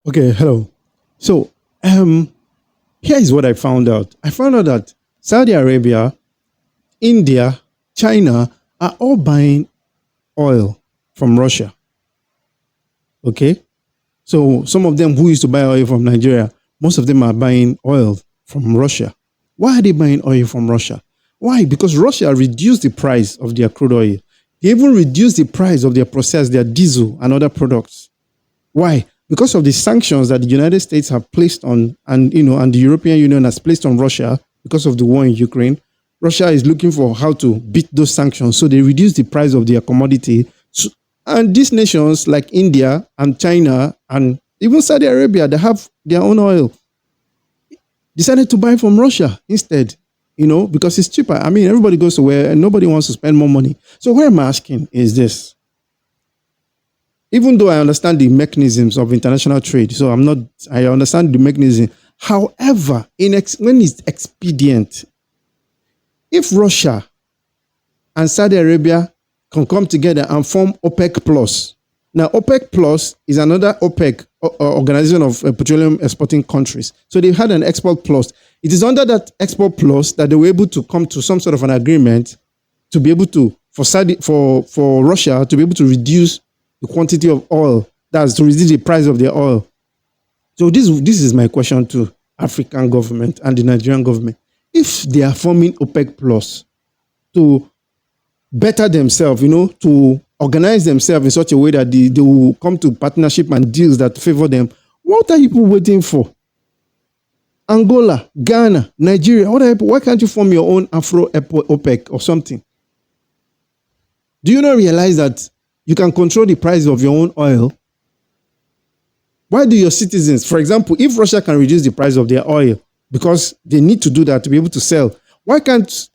Okay, hello. So, here is what I found out. I found out that Saudi Arabia, India, China are all buying oil from Russia. Okay, so some of them who used to buy oil from Nigeria, most of them are buying oil from Russia. Why are they buying oil from Russia? Why? Because Russia reduced the price of their crude oil. They even reduced the price of their process, their diesel and other products. Why? Because of the sanctions that the United States have placed on, and the European Union has placed on Russia because of the war in Ukraine. Russia is looking for how to beat those sanctions, so they reduce the price of their commodity. And these nations like India and China and even Saudi Arabia, they have their own oil, decided to buy from Russia instead, because it's cheaper. I mean, everybody goes to where and nobody wants to spend more money. So what I'm asking is this. Even though I understand the mechanisms of international trade, I understand the mechanism. However, when it's expedient, if Russia and Saudi Arabia can come together and form OPEC Plus. Now, OPEC Plus is another OPEC organization of petroleum exporting countries. So they've had an export plus. It is under that export plus that they were able to come to some sort of an agreement to be able to, for Russia to be able to reduce the quantity of oil, that's to reduce the price of their oil. So this is my question to African government and the Nigerian government. If they are forming OPEC Plus to better themselves, to organize themselves in such a way that they will come to partnership and deals that favor them, what are people waiting for? Angola, Ghana, Nigeria, why can't you form your own Afro OPEC or something? Do you not realize that you can control the price of your own oil? Why do your citizens, for example, if Russia can reduce the price of their oil because they need to do that to be able to sell, why can't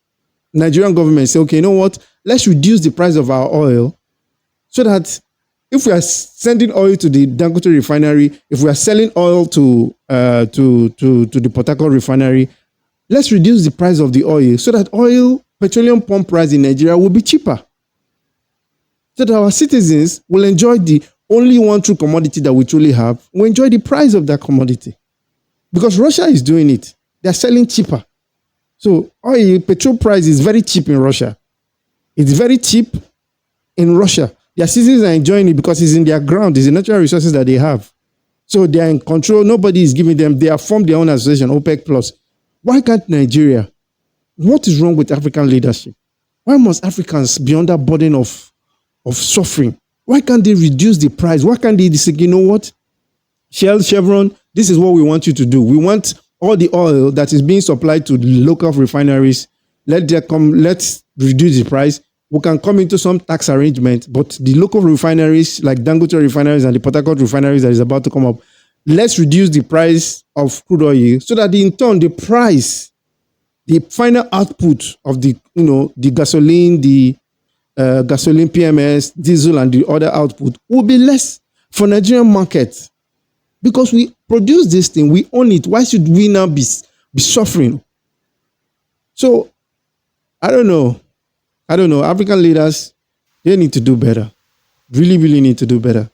Nigerian government say, okay, you know what, let's reduce the price of our oil so that if we are sending oil to the Dangote refinery, if we are selling oil to the Port Harcourt refinery, let's reduce the price of the oil so that petroleum pump price in Nigeria will be cheaper. So that our citizens will enjoy the only one true commodity that we truly have, will enjoy the price of that commodity. Because Russia is doing it. They're selling cheaper. So petrol price is very cheap in Russia. It's very cheap in Russia. Their citizens are enjoying it because it's in their ground. It's the natural resources that they have. So they are in control. Nobody is giving them. They have formed their own association, OPEC Plus. Why can't Nigeria? What is wrong with African leadership? Why must Africans be under burden of suffering? Why can't they reduce the price? Why can't they say, you know what? Shell, Chevron, this is what we want you to do. We want all the oil that is being supplied to the local refineries. Let's reduce the price. We can come into some tax arrangement, but the local refineries like Dangote refineries and the Port Harcourt refineries that is about to come up, let's reduce the price of crude oil so that in turn the price, the final output of the gasoline, gasoline PMS, diesel, and the other output will be less for Nigerian market. Because we produce this thing, we own it. Why should we now be suffering? So, I don't know. African leaders, they need to do better. Really, really need to do better.